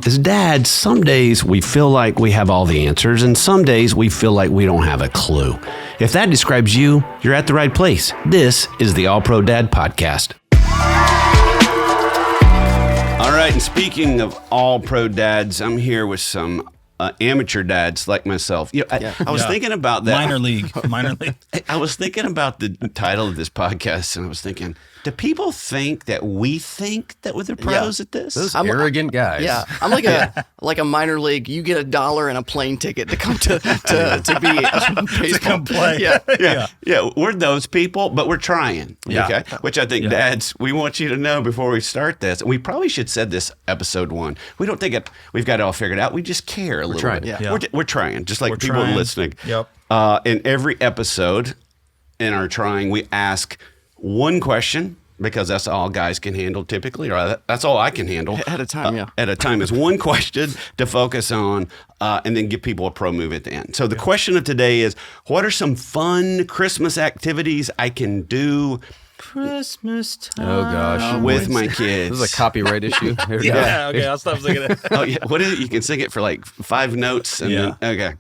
As dads, some days we feel like we have all the answers, and some days we feel like we don't have a clue. If that describes you, you're at the right place. This is the All Pro Dad Podcast. All right, and speaking of All Pro Dads, I'm here with some amateur dads like myself. I was thinking about that. Minor league. I was thinking about the title of this podcast, and I was thinking, do people think that we think that we're pros at this? Those arrogant guys. Yeah, I'm like a minor league. You get $1 and a plane ticket to come to be a baseball. To come play. Yeah. We're those people, but we're trying. Yeah. Okay. Which I think, dads, we want you to know before we start this. We probably should said this episode 1. We don't think we've got it all figured out. We just care a little bit. Yeah. We're trying, just like We're people trying. listening. Yep. In every episode, in our trying, we ask one question, because that's all guys can handle typically, or that's all I can handle. At a time, At a time is one question to focus on, and then give people a pro move at the end. So the question of today is, what are some fun Christmas activities I can do Christmas time. Oh, gosh. with my kids? This is a copyright issue. Here we go. Yeah, okay, I'll stop singing it. Oh yeah, what is it? You can sing it for like 5 notes. And then, okay.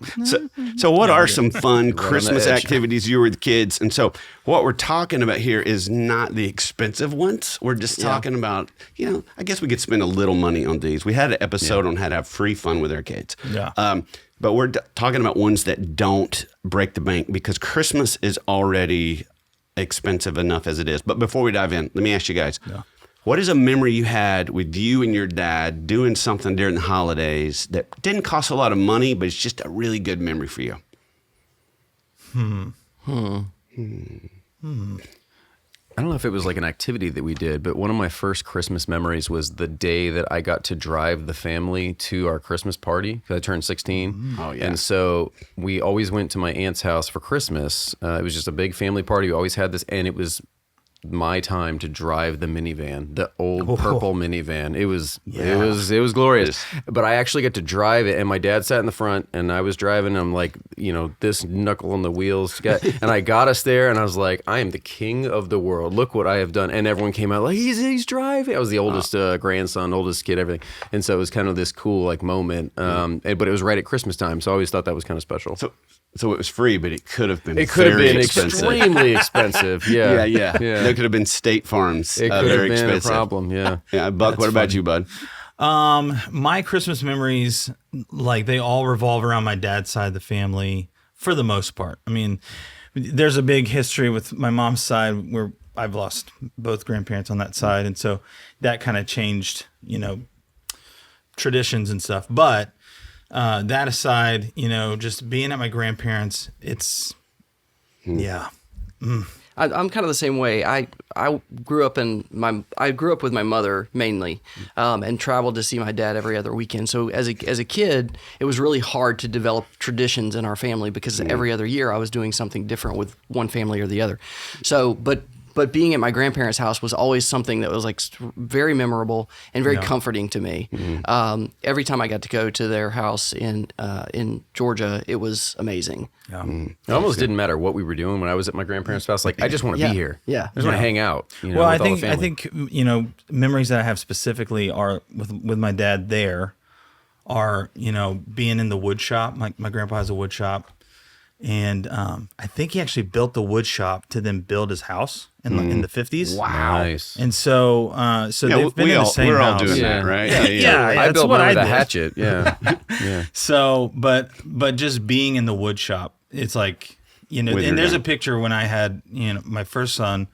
So what are some fun Christmas edge. activities you were with kids? And so what we're talking about here is not the expensive ones. We're just talking about, I guess we could spend a little money on these. We had an episode on how to have free fun with our kids. Yeah. But we're talking about ones that don't break the bank, because Christmas is already expensive enough as it is. But before we dive in, let me ask you guys. Yeah. What is a memory you had with you and your dad doing something during the holidays that didn't cost a lot of money, but it's just a really good memory for you? I don't know if it was like an activity that we did, but one of my first Christmas memories was the day that I got to drive the family to our Christmas party, because I turned 16. Oh, yeah. And so we always went to my aunt's house for Christmas. It was just a big family party. We always had this, and it was my time to drive the minivan, the old purple minivan. It was glorious. But I actually got to drive it, and my dad sat in the front, and I was driving. And I'm like, this knuckle on the wheels guy, and I got us there, and I was like, I am the king of the world. Look what I have done. And everyone came out like, he's driving. I was the oldest grandson, oldest kid, everything. And so it was kind of this cool moment. But it was right at Christmas time, so I always thought that was kind of special. So it was free, but it could have been expensive. Extremely expensive. Yeah. There could have been State Farms. It could very have been expensive. a problem. Yeah. Yeah, Buck, what about you, bud? My Christmas memories, they all revolve around my dad's side of the family for the most part. I mean, there's a big history with my mom's side where I've lost both grandparents on that side. And so that kind of changed, traditions and stuff. But that aside, just being at my grandparents, it's, I'm kind of the same way. I grew up with my mother mainly, and traveled to see my dad every other weekend. So as a kid, it was really hard to develop traditions in our family, because every other year I was doing something different with one family or the other. So, but being at my grandparents' house was always something that was very memorable and very comforting to me. Mm-hmm. Every time I got to go to their house in Georgia, it was amazing. Yeah. It almost didn't matter what we were doing when I was at my grandparents' house. I just want to be here. Yeah. I just want to hang out. Well, I with all the family. think memories that I have specifically are with my dad there are being in the wood shop. My grandpa has a wood shop. And I think he actually built the wood shop to then build his house in the 50s. Wow. Nice. And so they've been in the same we're house. all doing that, right? Yeah, I that's built what mine I with a did. hatchet. Yeah. Yeah. So, but just being in the wood shop, it's like, and there's a picture when I had, my first son.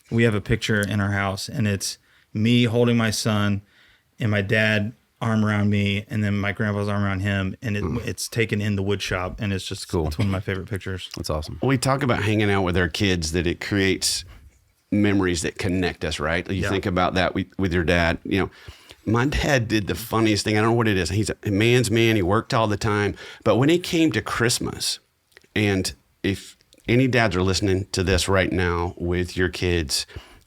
We have a picture in our house, and it's me holding my son and my dad arm around me, and then my grandpa's arm around him, and it's taken in the wood shop, and it's just cool. It's one of my favorite pictures. That's awesome. We talk about hanging out with our kids, that it creates memories that connect us, right? You think about that with your dad. My dad did the funniest thing. I don't know what it is. He's a man's man. He worked all the time. But when it came to Christmas, and if any dads are listening to this right now with your kids,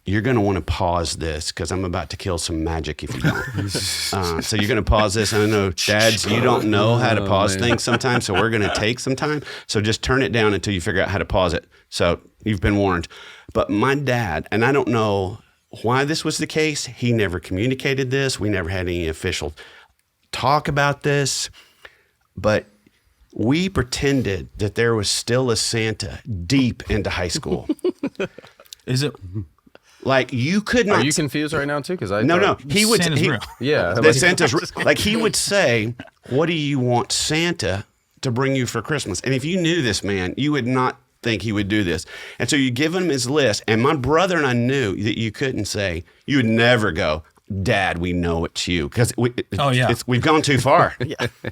you're going to want to pause this, because I'm about to kill some magic if you don't. So you're going to pause this. I know, dads, you don't know how to pause things sometimes, so we're going to take some time. So just turn it down until you figure out how to pause it. So you've been warned. But my dad, and I don't know why this was the case, he never communicated this. We never had any official talk about this, but we pretended that there was still a Santa deep into high school. Is it? Like you could not. Are you confused right now too? Because No. He would. Santa's real. Yeah. The Santa's like he would say, "What do you want Santa to bring you for Christmas?" And if you knew this man, you would not think he would do this. And so you give him his list. And my brother and I knew that you couldn't say. You would never go, "Dad, we know it's you," because we've gone too far.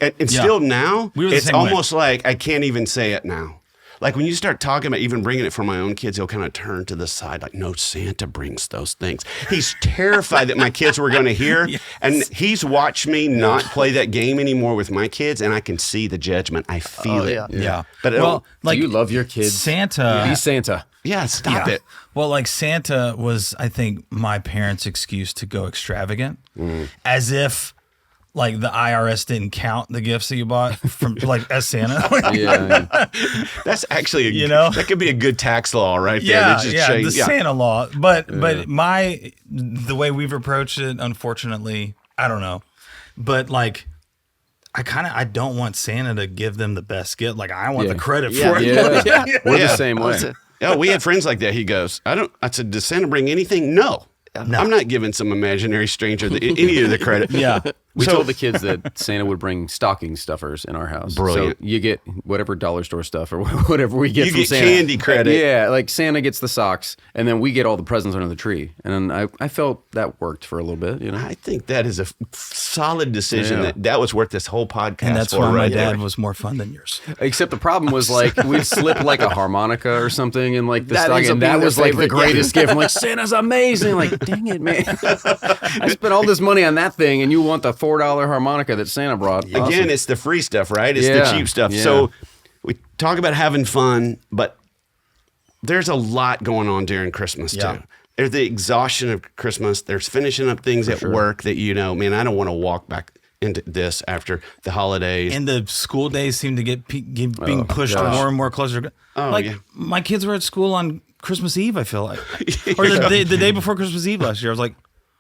And still now, it's almost like I can't even say it now. Like when you start talking about even bringing it for my own kids, he'll kind of turn to the side like, "No, Santa brings those things." He's terrified that my kids were going to hear. Yes. And he's watched me not play that game anymore with my kids, and I can see the judgment. I feel it. Yeah. But like, do you love your kids? Santa. Be Santa. Yeah, stop it. Well, like Santa was, I think, my parents' excuse to go extravagant, as if like the IRS didn't count the gifts that you bought from like as Santa. That's actually that could be a good tax law right there. The Santa law. But the way we've approached it, unfortunately, I don't know. But like I don't want Santa to give them the best gift. Like I want the credit for it. We're the same way. Yeah, we had friends like that. He goes, I said, "Does Santa bring anything?" No. I'm not giving some imaginary stranger any of the credit. We told the kids that Santa would bring stocking stuffers in our house. Brilliant. So you get whatever dollar store stuff or whatever we get from Santa. You get candy credit. Yeah, like Santa gets the socks, and then we get all the presents under the tree. And I felt that worked for a little bit. You know, I think that is a solid decision. That was worth this whole podcast. And that's why my dad was more fun than yours. Except the problem was like we'd slip like a harmonica or something in like the stocking, and that was like the greatest gift. I'm like, Santa's amazing. Like, dang it, man! I spent all this money on that thing, and you want the $4 harmonica that Santa brought. Again, awesome. It's the free stuff, right? It's the cheap stuff. So we talk about having fun, but there's a lot going on during Christmas too. There's the exhaustion of Christmas. There's finishing up things at work that man, I don't want to walk back into this after the holidays. And the school days seem to get being pushed more and more closer. My kids were at school on Christmas Eve, I feel like. Or the day before Christmas Eve last year. I was like,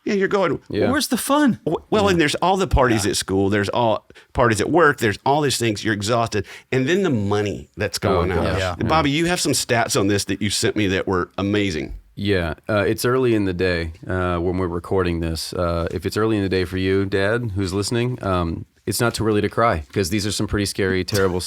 yeah, you're going. Well, where's the fun? Well, and there's all the parties at school. There's all parties at work. There's all these things. You're exhausted. And then the money that's going out. Bobby, you have some stats on this that you sent me that were amazing. Yeah, it's early in the day when we're recording this. If it's early in the day for you, Dad, who's listening, it's not too early to cry because these are some pretty scary, terrible,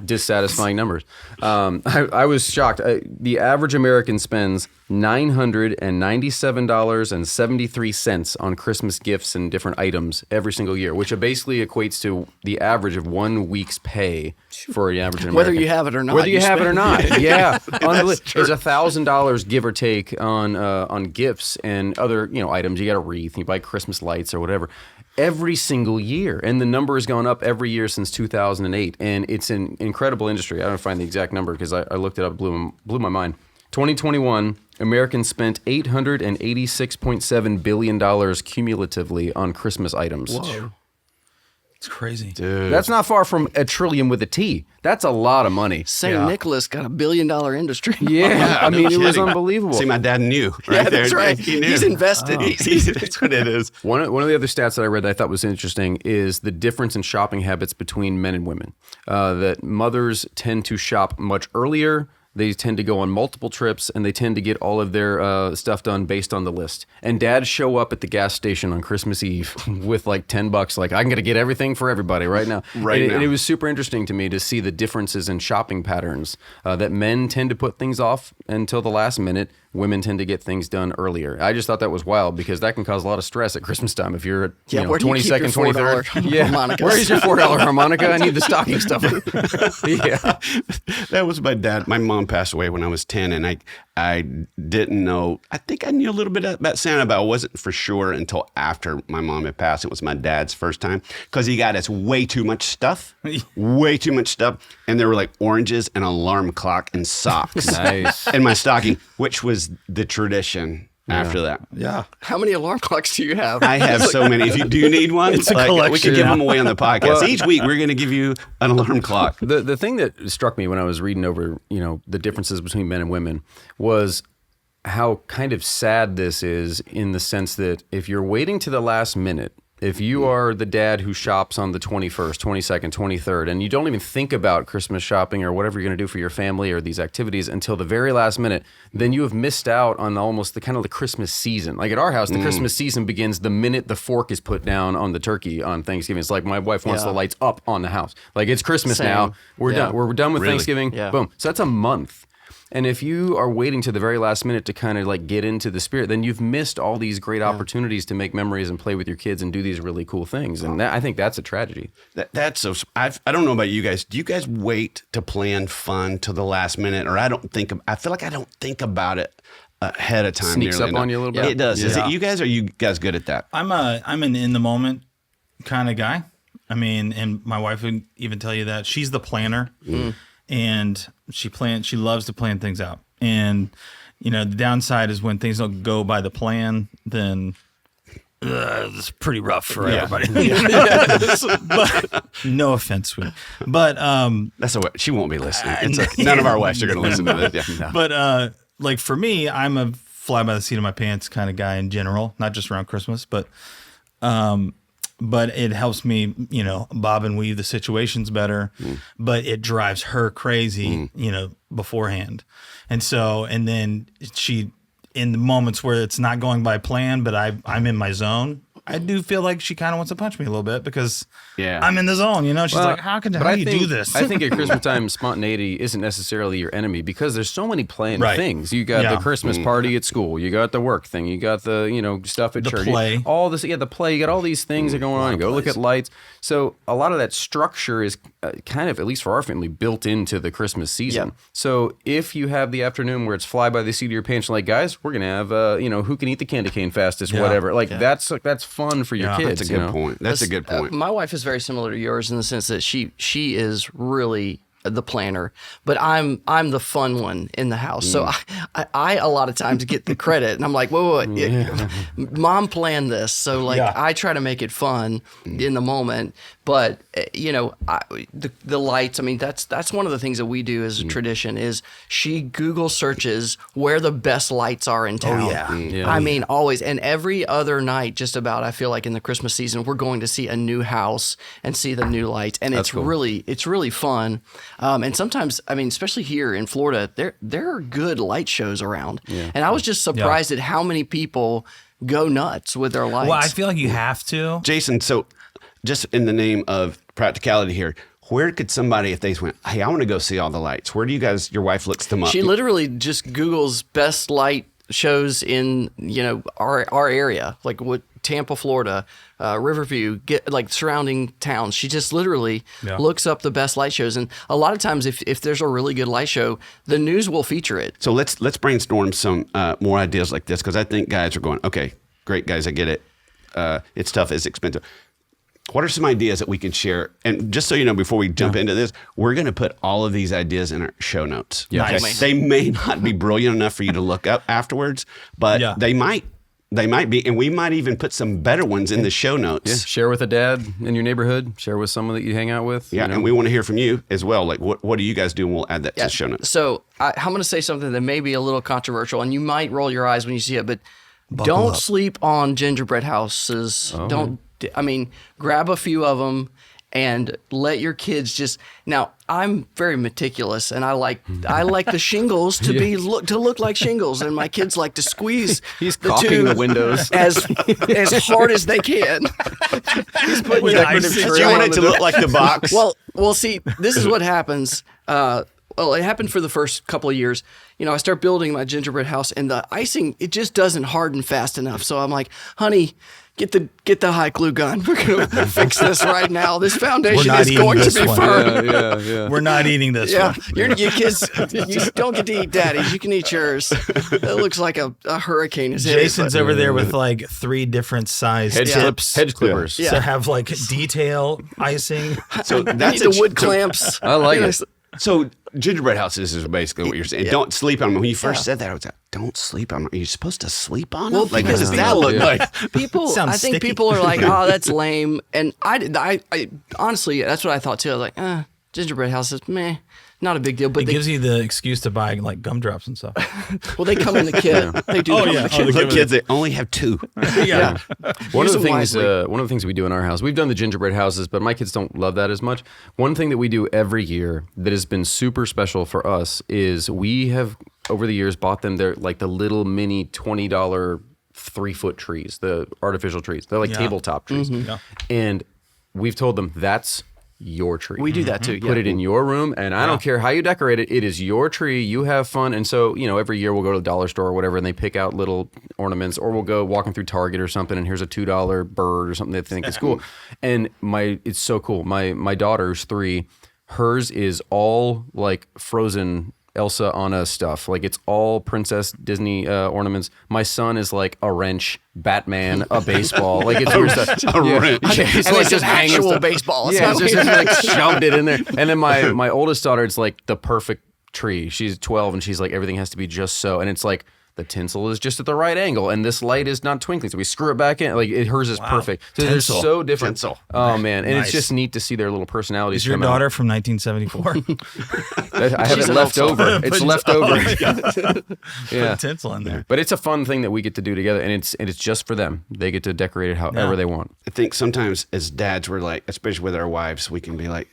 dissatisfying numbers. I was shocked. The average American spends $997.73 on Christmas gifts and different items every single year, which basically equates to the average of 1 week's pay for an average American. Whether you have it or not. Whether you have it or not. Yeah. It's $1,000 give or take on gifts and other items. You got a wreath, you buy Christmas lights or whatever. Every single year. And the number has gone up every year since 2008. And it's an incredible industry. I don't find the exact number because I looked it up, blew my mind. 2021, Americans spent $886.7 billion cumulatively on Christmas items. Whoa. It's crazy. Dude. That's not far from a trillion with a T. That's a lot of money. St. Nicholas got $1 billion industry. Yeah, I mean, it was unbelievable. See, my dad knew. Right that's there. right. He knew. He's invested. That's what it is. One of the other stats that I read that I thought was interesting is the difference in shopping habits between men and women. That mothers tend to shop much earlier. They tend to go on multiple trips, and they tend to get all of their stuff done based on the list. And dads show up at the gas station on Christmas Eve with like $10, like, I'm going to get everything for everybody right now. And it was super interesting to me to see the differences in shopping patterns, that men tend to put things off until the last minute. Women tend to get things done earlier. I just thought that was wild because that can cause a lot of stress at Christmas time if you're at 22nd, 23rd. Yeah, where is your $4 harmonica? I need the stocking stuffer. Yeah, that was my dad. My mom passed away when I was 10, and I didn't know. I think I knew a little bit about Santa, but I wasn't for sure until after my mom had passed. It was my dad's first time because he got us way too much stuff, and there were like oranges, an alarm clock, and socks. Nice. In my stocking, which was the tradition. After that. Yeah. How many alarm clocks do you have? I have so many. Do you need one? It's a collection. We could give them away on the podcast. Each week, we're going to give you an alarm clock. The thing that struck me when I was reading over, the differences between men and women was how kind of sad this is in the sense that if you're waiting to the last minute If you are the dad who shops on the 21st, 22nd, 23rd, and you don't even think about Christmas shopping or whatever you're going to do for your family or these activities until the very last minute, then you have missed out on almost the kind of the Christmas season. Like at our house, the Christmas season begins the minute the fork is put down on the turkey on Thanksgiving. It's like my wife wants the lights up on the house. Like it's Christmas now. We're done. We're done with Thanksgiving. Yeah. Boom. So that's a month. And if you are waiting to the very last minute to kind of like get into the spirit, then you've missed all these great opportunities to make memories and play with your kids and do these really cool things. And I think that's a tragedy. That's so. I don't know about you guys. Do you guys wait to plan fun till the last minute, or I feel like I don't think about it ahead of time. Sneaks up on you a little bit. It does. Is it you guys? Or are you guys good at that? I'm an in the moment kind of guy. I mean, and my wife would even tell you that she's the planner. And she loves to plan things out. And, the downside is when things don't go by the plan, then it's pretty rough for everybody. But, no offense, sweetie. But that's she won't be listening. None of our wives are going to listen to this. Yeah. But like for me, I'm a fly by the seat of my pants kind of guy in general, not just around Christmas, but it helps me, bob and weave the situations better, but it drives her crazy, beforehand. And then she, in the moments where it's not going by plan, but I'm in my zone, I do feel like she kind of wants to punch me a little bit because I'm in the zone, She's like, how do you do this? I think at Christmas time, spontaneity isn't necessarily your enemy because there's so many planned things. You got the Christmas party at school. You got the work thing. You got the, stuff at the church. Play. All this, the play. You got all these things that are going on. You go look at lights. So a lot of that structure is kind of, at least for our family, built into the Christmas season. Yep. So if you have the afternoon where it's fly by the seat of your pants, like, guys, we're going to have, who can eat the candy cane fastest, whatever. Like, that's fun for your kids. That's a good point. That's a good point. My wife is very similar to yours in the sense that she is really the planner, but I'm the fun one in the house. So I a lot of times get the credit, and I'm like, whoa, Mom planned this, so I try to make it fun in the moment. But the lights. I mean, that's one of the things that we do as a tradition is she Google searches where the best lights are in town. I mean, always, and every other night, just about. I feel like in the Christmas season, we're going to see a new house and see the new lights, and it's really fun. And sometimes, I mean, especially here in Florida, there are good light shows around, and I was just surprised at how many people go nuts with their lights. Well, I feel like you have to, Jason. So, just in the name of practicality here, where could somebody, if they went, hey, I want to go see all the lights, where do you guys, your wife looks them up? She literally just Googles best light shows in, our area, like what Tampa, Florida, Riverview, get like surrounding towns. She just literally looks up the best light shows. And a lot of times if there's a really good light show, the news will feature it. So let's brainstorm some more ideas like this, because I think guys are going, okay, great, guys, I get it. It's tough, it's expensive. What are some ideas that we can share? And just so you know, before we jump into this, we're going to put all of these ideas in our show notes. Yeah. Nice. Okay? They may not be brilliant enough for you to look up afterwards, but they might be, and we might even put some better ones in the show notes. Yeah. Share with a dad in your neighborhood. Share with someone that you hang out with. Yeah, and we want to hear from you as well. Like, what do you guys do? And we'll add that to the show notes. So I'm going to say something that may be a little controversial, and you might roll your eyes when you see it, but don't sleep on gingerbread houses. Grab a few of them and let your kids just. Now, I'm very meticulous, and I like the shingles to look like shingles, and my kids like to squeeze. He's caulking the windows as hard as they can. He's putting Do you want it to look like the box? Well, see, this is what happens. It happened for the first couple of years. I start building my gingerbread house, and the icing, it just doesn't harden fast enough. So I'm like, honey, get the hot glue gun. We're going to fix this right now. This foundation is going to be firm. Yeah. We're not eating this one. Your kids, you don't get to eat daddy's. You can eat yours. It looks like a hurricane is hitting. Jason's over there with like 3 different sized hedge clippers. To have like detail icing. So that's the wood clamps. I like it. So gingerbread houses is basically what you're saying. Don't sleep on them. When you first said that, I was like, don't sleep on them. Are you supposed to sleep on them? Well, Like, what does that look like? Sounds sticky. People are like, oh, that's lame. And I honestly, that's what I thought too. I was like, gingerbread houses, meh. not a big deal. But it gives you the excuse to buy like gumdrops and stuff. Well, they come in the kit. They do. Oh, yeah. The kids that only have 2. Yeah. One of the wisely. things we do in our house, we've done the gingerbread houses, but my kids don't love that as much. One thing that we do every year that has been super special for us is we have over the years bought them the little mini $20 3-foot trees, the artificial trees. They're like tabletop trees, and we've told them that's your tree. We do that too. Put it in your room, and I don't care how you decorate it. It is your tree. You have fun. And so, every year we'll go to the dollar store or whatever, and they pick out little ornaments, or we'll go walking through Target or something, and here's a $2 bird or something they think is cool. And it's so cool. My daughter's 3. Hers is all like Frozen Elsa Anna stuff. Like it's all Princess Disney ornaments. My son is like a wrench, Batman, a baseball. Like it's weird stuff. A wrench. It's And like it's just an hanging actual stuff. baseball. It's Yeah, not it's just weird. like shoved it in there. And then my oldest daughter, it's like the perfect tree. She's 12 and she's like, everything has to be just so. And it's like the tinsel is just at the right angle and this light is not twinkling. So we screw it back in. Like hers is perfect. So they're Tinsel. so different. Tinsel. Oh man. And Nice. it's just neat to see their little personalities. Is your come out. daughter from 1974? I have it an left elf. over. It's left over. Yeah. Put tinsel in there. But it's a fun thing that we get to do together, and it's just for them. They get to decorate it however Yeah. they want. I think sometimes as dads, we're like, especially with our wives, we can be like,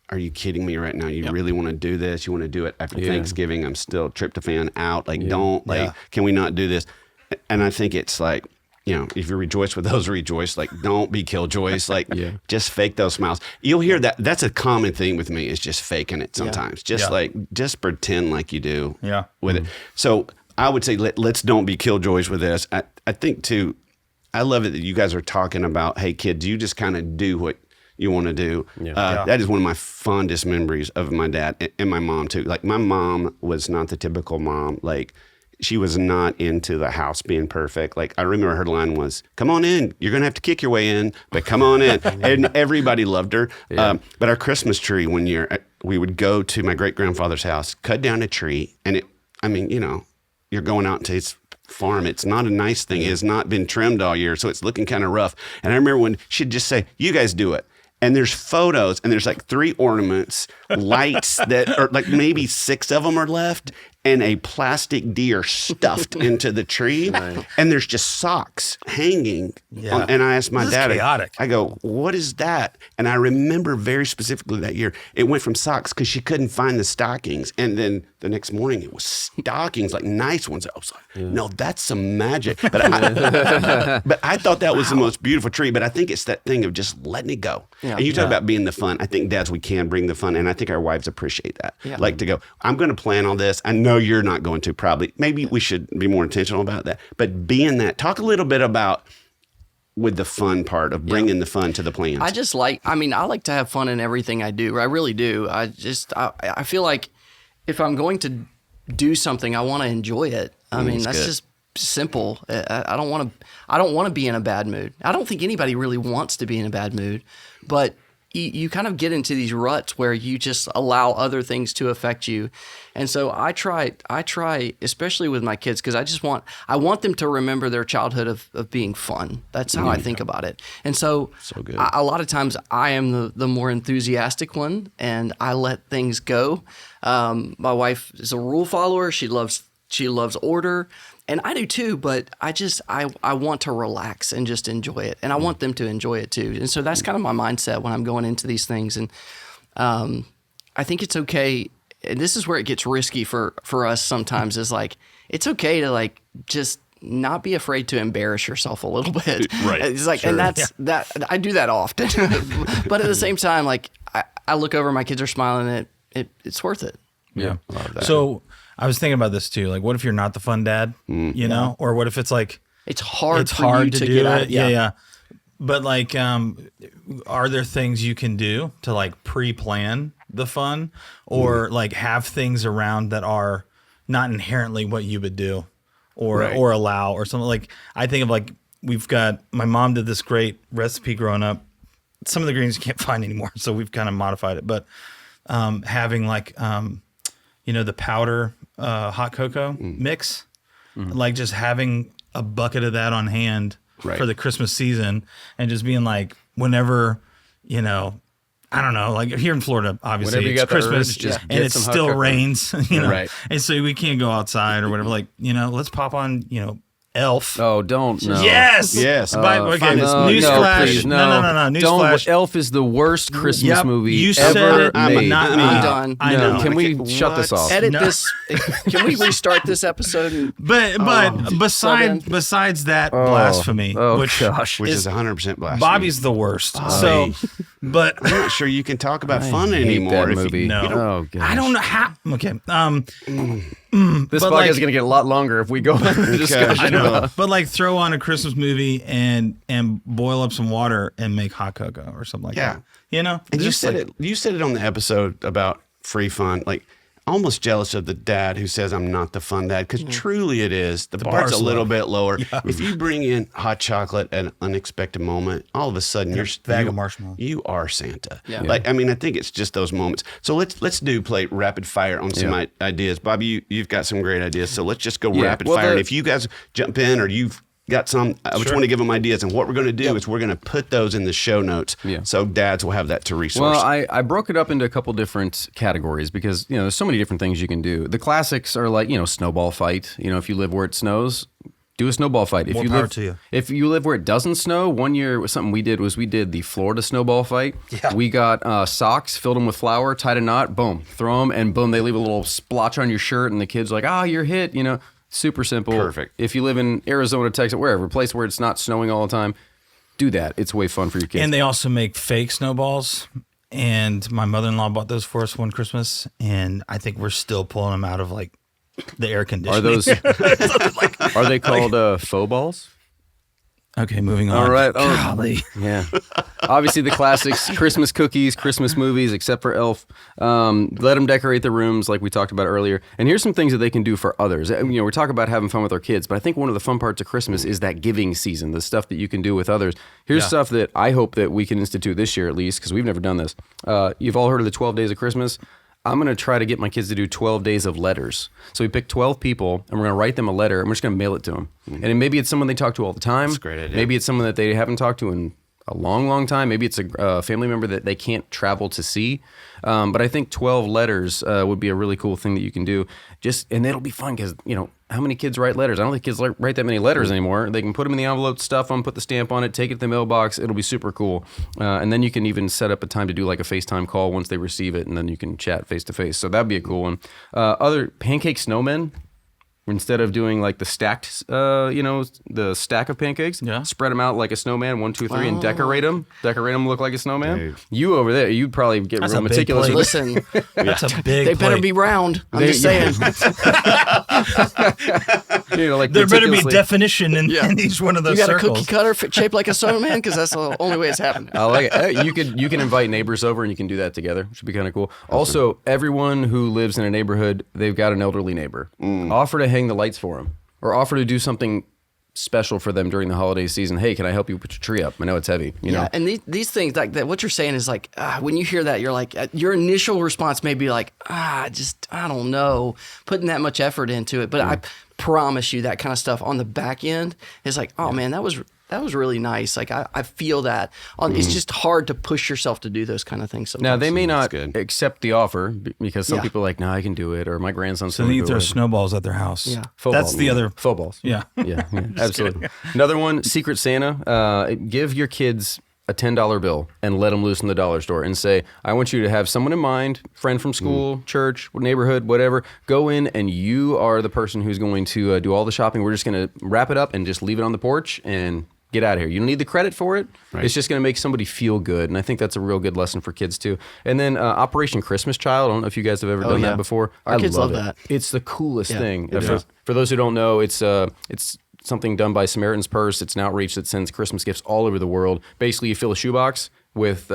are you kidding me right now? You really want to do this? You want to do it after Thanksgiving? I'm still tryptophan out. Like, don't, can we not do this? And I think it's like, if you rejoice with those, rejoice. Like, don't be killjoys. Like, just fake those smiles. You'll hear that. That's a common thing with me is just faking it sometimes. Just pretend like you do with it. So I would say let's don't be killjoys with this. I think, too, I love it that you guys are talking about, hey, kids, you just kind of do what you want to do. That is one of my fondest memories of my dad and my mom, too. Like, my mom was not the typical mom. Like, she was not into the house being perfect. Like, I remember her line was, come on in. You're going to have to kick your way in, but come on in. And everybody loved her. But our Christmas tree one year, we would go to my great-grandfather's house, cut down a tree, and you're going out to his farm. It's not a nice thing. It has not been trimmed all year, so it's looking kind of rough. And I remember when she'd just say, you guys do it. And there's photos, and there's like 3 ornaments, lights that are like maybe 6 of them are left, and a plastic deer stuffed into the tree. Right. And there's just socks hanging. Yeah. And I asked my dad, chaotic. I go, what is that? And I remember very specifically that year, it went from socks because she couldn't find the stockings. And then the next morning, it was stockings, like nice ones. I was like, no, that's some magic. But I thought that was the most beautiful tree. But I think it's that thing of just letting it go. Yeah. And you talk about being the fun. I think dads, we can bring the fun. And I think our wives appreciate that. Yeah. Like to go, I'm going to plan all this. I know you're not going to probably. Maybe we should be more intentional about that. But being that, talk a little bit about with the fun part of bringing the fun to the plans. I like to have fun in everything I do. I really do. I feel like if I'm going to do something, I want to enjoy it. That's just simple. I don't want to be in a bad mood. I don't think anybody really wants to be in a bad mood, but you kind of get into these ruts where you just allow other things to affect you. And so I try, especially with my kids, because I want them to remember their childhood of being fun. That's how I think about it. And so good. A lot of times I am the more enthusiastic one, and I let things go. My wife is a rule follower. She loves order. And I do too, but I want to relax and just enjoy it. And I want them to enjoy it too. And so that's kind of my mindset when I'm going into these things. And I think it's okay. And this is where it gets risky for us sometimes, is like, it's okay to like just not be afraid to embarrass yourself a little bit. Right. It's like, and that I do that often. But at the same time, like I look over, my kids are smiling, and it's worth it. Yeah. Love that. So I was thinking about this too. Like, what if you're not the fun dad, you know? Or what if it's like, it's hard to get do out. it. Yeah. But like, are there things you can do to like pre-plan the fun, or like have things around that are not inherently what you would do or allow or something? Like, I think of like, my mom did this great recipe growing up. Some of the greens you can't find anymore, so we've kind of modified it. But having like, the powder hot cocoa mix, like just having a bucket of that on hand for the Christmas season, and just being like, whenever, I don't know, like here in Florida, obviously Whenever you it's got the Christmas urge, just and get it some hot still cocoa. rains, you know, Right. and so we can't go outside or whatever. Like, let's pop on, Elf. Oh, don't no. Yes. Yes. Okay. Find this Newsflash. please, No. Don't. Newsflash. Elf is the worst Christmas Yep. movie You ever said it, made. not me. I'm done. I No, know. can we Okay, shut this what? off? Edit No. this. Can we restart this episode? But besides that blasphemy, Oh which gosh. Which is 100% blasphemy. Bobby's the worst. So, but I'm not sure you can talk about fun hate anymore. that if you- movie. No. Oh gosh. I don't know how. Okay. This but podcast like- is gonna get a lot longer if we go into the discussion. I know. But like throw on a Christmas movie and boil up some water and make hot cocoa or something like Yeah. that. And And you just said like, it. You said it on the episode about free fun. Like, almost jealous of the dad who says I'm not the fun dad, because truly it is. The bar's bar's a little low. bit lower. If you bring in hot chocolate at an unexpected moment, all of a sudden you're bag of marshmallows. You are Santa. Yeah. Like, I mean, I think it's just those moments. So let's play rapid fire on some ideas. Bobby, you've got some great ideas. So let's just go Yeah. rapid Well, fire. And the- if you guys jump in or you've got some, I just want to give them ideas. And what we're going to do is we're going to put those in the show notes. Yeah. So dads will have that to resource. Well, I broke it up into a couple different categories because, there's so many different things you can do. The classics are like, snowball fight. If you live where it snows, do a snowball fight. If More you power live, to you. If you live where it doesn't snow, one year something we did the Florida snowball fight. Yeah. We got socks, filled them with flour, tied a knot, boom, throw them, and boom, they leave a little splotch on your shirt, and the kid's like, you're hit, Super simple. Perfect. If you live in Arizona, Texas, wherever, a place where it's not snowing all the time, do that. It's way fun for your kids. and they also make fake snowballs. And my mother-in-law bought those for us one Christmas, and I think we're still pulling them out of like the air conditioning. Are those? Are they called faux balls? Okay, moving on. All right. Oh, Golly. yeah. Obviously, the classics: Christmas cookies, Christmas movies, except for Elf. Let them decorate their rooms, like we talked about earlier. And here's some things that they can do for others. We're talking about having fun with our kids, but I think one of the fun parts of Christmas is that giving season, the stuff that you can do with others. Here's stuff that I hope that we can institute this year, at least, because we've never done this. You've all heard of the 12 Days of Christmas. I'm going to try to get my kids to do 12 days of letters. So we pick 12 people, and we're going to write them a letter, and we're just going to mail it to them. And then maybe it's someone they talk to all the time. That's a great idea. Maybe it's someone that they haven't talked to in a long, long time. Maybe it's a family member that they can't travel to see. But I think 12 letters would be a really cool thing that you can do. And it'll be fun because, how many kids write letters? I don't think kids write that many letters anymore. They can put them in the envelope, stuff them, put the stamp on it, take it to the mailbox. It'll be super cool. And then you can even set up a time to do like a FaceTime call once they receive it, and then you can chat face to face. So that'd be a cool one. Other pancake snowmen. Instead of doing like the stacked, the stack of pancakes, spread them out like a snowman, 1, 2, 3, and decorate them. Decorate them look like a snowman. Dude. You over there, you'd probably get That's real a big meticulous. plate. with it. Listen, That's a big they better plate. be round. I'm just saying. Like There better be meticulously- definition in each one of those You got a circles. cookie cutter shaped like a snowman, because that's the only way it's happening. I like it. Hey, you can invite neighbors over and you can do that together. Should be kind of cool. Also, everyone who lives in a neighborhood, they've got an elderly neighbor. Offer to hang the lights for them, or offer to do something special for them during the holiday season. Hey, can I help you put your tree up? I know it's heavy. You know. And these things, like that, what you're saying is like, when you hear that, you're like, your initial response may be like, I don't know, putting that much effort into it. But I promise you, that kind of stuff on the back end is like, oh man, that was really nice. Like I feel that. It's just hard to push yourself to do those kind of things sometimes. Now they may not good. accept the offer because some Yeah. people are like, no, I can do it, or my grandson's So going then to you do throw it. snowballs at their house. Yeah. Faux That's balls. the other. Faux balls. Yeah. Yeah, absolutely. Another one, Secret Santa. Give your kids a $10 bill and let them loose in the dollar store and say, I want you to have someone in mind, friend from school, church, neighborhood, whatever. Go in and you are the person who's going to do all the shopping. We're just going to wrap it up and just leave it on the porch and get out of here. You don't need the credit for it. Right. It's just going to make somebody feel good. And I think that's a real good lesson for kids too. And then Operation Christmas Child. I don't know if you guys have ever done yeah. that before. Our kids love it. that. It's the coolest Yeah, thing. it For, is. for those who don't know, it's something done by Samaritan's Purse. It's an outreach that sends Christmas gifts all over the world. Basically, you fill a shoebox with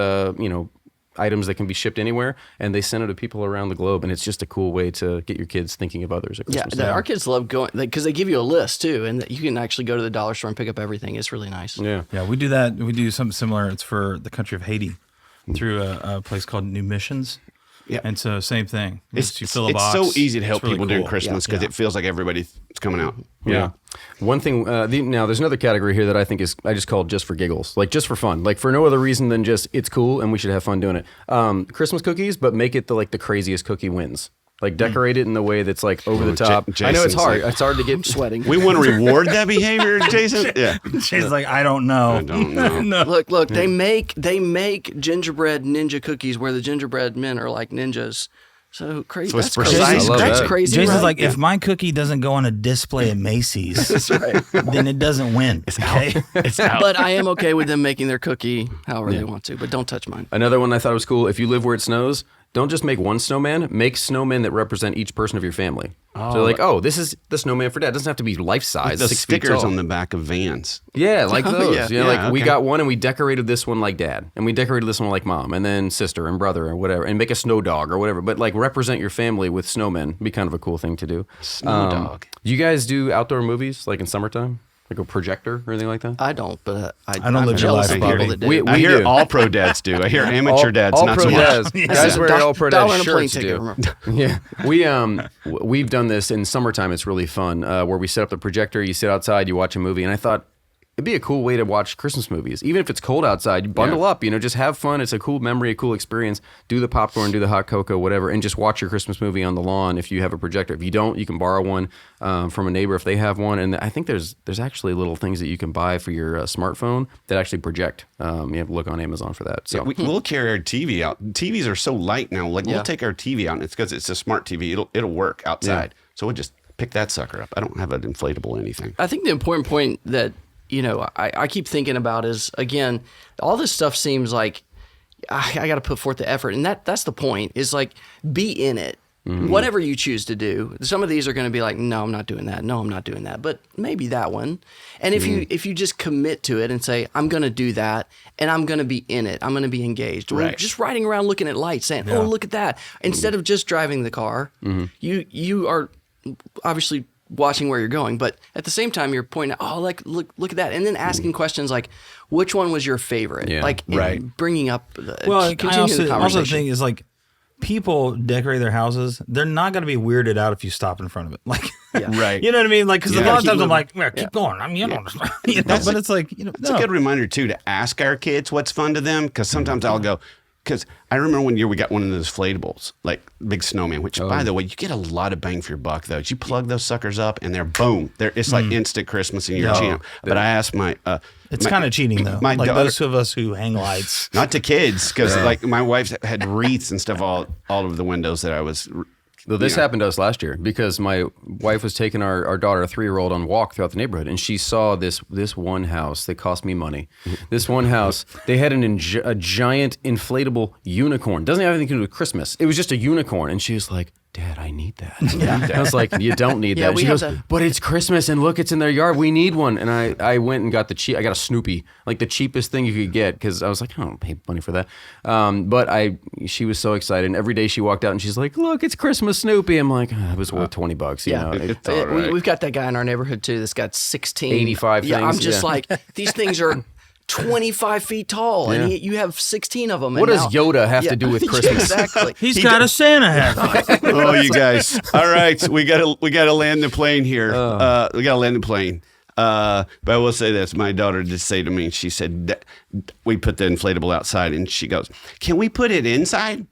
items that can be shipped anywhere, and they send it to people around the globe. And it's just a cool way to get your kids thinking of others at Christmas time. Our kids love going because they give you a list too, and you can actually go to the dollar store and pick up everything. It's really nice. Yeah. Yeah, we do that. We do something similar. It's for the country of Haiti through a place called New Missions. Yeah. And so same thing. It's You fill a box. so easy to help It's really people during cool. Christmas because it feels like everybody's coming out. Yeah. One thing, now there's another category here that I think I just call just for giggles, like just for fun, like for no other reason than just it's cool and we should have fun doing it. Christmas cookies, but make it the craziest cookie wins. Like decorate it in the way that's like over the top. I know it's hard. It's hard to get Sweating. We want to reward that behavior, Jason. Yeah. She's like, I don't know. I don't know. No. Look, they make gingerbread ninja cookies where the gingerbread men are like ninjas. So crazy. So it's That's crazy. precise. That's that. crazy. Jason's right? like, if my cookie doesn't go on a display at Macy's, That's right. then it doesn't win. It's okay. It's out. But I am okay with them making their cookie however they want to. But don't touch mine. Another one I thought was cool. If you live where it snows, don't just make one snowman. Make snowmen that represent each person of your family. So like, this is the snowman for Dad. It doesn't have to be life size. the 6 feet stickers tall. on the back of vans. Yeah, like those. yeah. You know, like we okay. got one and we decorated this one like Dad, and we decorated this one like Mom, and then sister and brother or whatever, and make a snow dog or whatever. But like represent your family with snowmen. Be kind of a cool thing to do. Snow dog. You guys do outdoor movies like in summertime, like a projector or anything like that? I don't, but don't I'm live your jealous life, of people Bobby. that do. We I hear do. all pro dads do. I hear amateur dads not pro so much. dads. Guys wear all pro Dollar dad and a plane shirts ticket, do. remember? Yeah, we've done this in summertime. It's really fun where we set up the projector. You sit outside, you watch a movie, and I thought it'd be a cool way to watch Christmas movies, even if it's cold outside. You bundle up, just have fun. It's a cool memory, a cool experience. Do the popcorn, do the hot cocoa, whatever, and just watch your Christmas movie on the lawn. If you have a projector, if you don't, you can borrow one from a neighbor if they have one. And I think there's actually little things that you can buy for your smartphone that actually project. You have to look on Amazon for that. So We'll carry our TV out. TVs are so light now. Like we'll take our TV out, and it's because it's a smart TV. It'll work outside. So we'll just pick that sucker up. I don't have an inflatable anything. I think the important point that I keep thinking about is, again, all this stuff seems like I got to put forth the effort, and that's the point. Is like be in it. Whatever you choose to do. Some of these are going to be like, no, I'm not doing that. No, I'm not doing that. But maybe that one. And if you just commit to it and say, I'm going to do that, and I'm going to be in it. I'm going to be engaged. Or just riding around looking at lights, saying, oh, look at that. Instead of just driving the car, you are obviously watching where you're going, but at the same time you're pointing out, oh, like look at that, and then asking questions like, which one was your favorite? Yeah. Like bringing up I continuing the also conversation. think is like people decorate their houses. They're not going to be weirded out if you stop in front of it. Like, Right. you know what I mean? Like, because a lot of Keep times I'm moving. like, yeah, keep going. I mean, but it's like, It's a good reminder too to ask our kids what's fun to them, because sometimes I'll go. Because I remember one year we got one of those inflatables, like big snowman, which by the way, you get a lot of bang for your buck though. You plug those suckers up and they're boom. It's like instant Christmas and you're a champ. But I asked it's kind of cheating though. My Like daughter, those of us who hang lights. not to kids, because like my wife had wreaths and stuff all over the windows that I was. Well, this happened to us last year because my wife was taking our daughter, a 3-year-old, on a walk throughout the neighborhood, and she saw this one house that cost me money. This one house, they had a giant inflatable unicorn. Doesn't have anything to do with Christmas. It was just a unicorn, and she was like, Dad, I need that. I was like, you don't need that. we She have goes, that. but it's Christmas, and look, it's in their yard. We need one. And I went and got I got a Snoopy, like the cheapest thing you could get, because I was like, I don't pay money for that. But she was so excited, and every day she walked out and she's like, look, it's Christmas Snoopy. I'm like, it was worth $20. You know? It's all right. We've got that guy in our neighborhood too that's got 16 85 Yeah, I'm things, just yeah. like, these things are 25 feet tall, and you have 16 of them. What does Yoda have to do with Christmas? Exactly. He's got a Santa hat. Oh, you guys! All right, we gotta land the plane here. We gotta land the plane. But I will say this: my daughter did say to me, she said, "We put the inflatable outside," and she goes, "Can we put it inside?"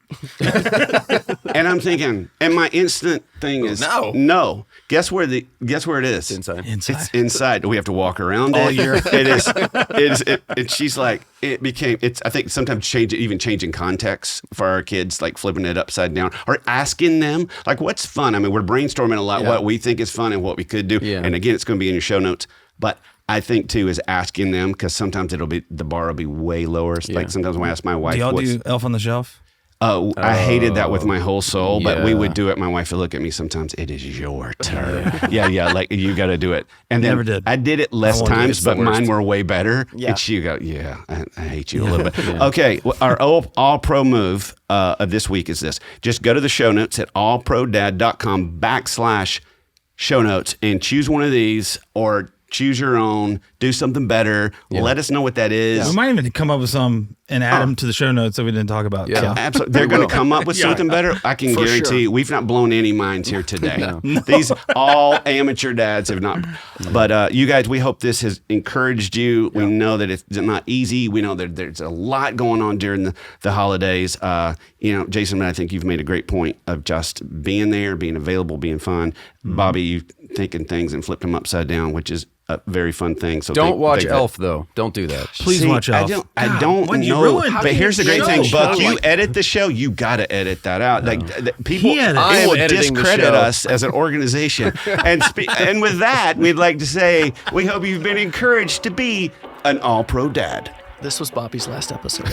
And I'm thinking, and my instant thing is, no. Guess where it is? Inside. It's inside. Do we have to walk around all year? It is. And she's like, I think sometimes changing context for our kids, like flipping it upside down or asking them, like, what's fun? I mean, we're brainstorming a lot what we think is fun and what we could do. Yeah. And again, it's going to be in your show notes. But I think too is asking them, because sometimes the bar will be way lower. Yeah. Like sometimes when I ask my wife, Do y'all do Elf on the Shelf? I hated that with my whole soul, but we would do it. My wife would look at me sometimes. It is your turn. Yeah. Like you got to do it. And then Never did. I did it less times, but mine were way better. Yeah. And she go, I hate you a little bit. Okay. Well, our all pro move of this week is this. Just go to the show notes at allprodad.com/show notes and choose one of these, or choose your own do something better. Let us know what that is. We might even come up with some and add them to the show notes that we didn't talk about. Yeah. Absolutely. They're going to come up with something better. I can guarantee you, we've not blown any minds here today. No. These all amateur dads have not. But you guys, we hope this has encouraged you. We know that it's not easy. We know that there's a lot going on during the holidays. Jason, I think you've made a great point of just being there, being available, being fun. Bobby, you taking things and flipped them upside down, which is a very fun thing. So don't watch Elf though. Don't do that. Please watch Elf. I don't know. But here's the great thing, Buck. You edit the show. You got to edit that out. Like people, it will discredit us as an organization. And with that, we'd like to say we hope you've been encouraged to be an all-pro dad. This was Bobby's last episode.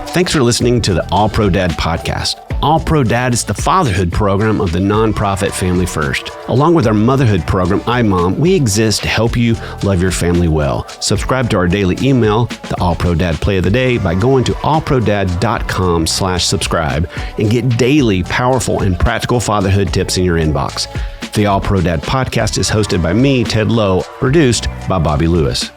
Thanks for listening to the All Pro Dad podcast. All Pro Dad is the fatherhood program of the nonprofit Family First. Along with our motherhood program, iMom, we exist to help you love your family well. Subscribe to our daily email, the All Pro Dad Play of the Day, by going to allprodad.com/subscribe and get daily powerful and practical fatherhood tips in your inbox. The All Pro Dad podcast is hosted by me, Ted Lowe, produced by Bobby Lewis.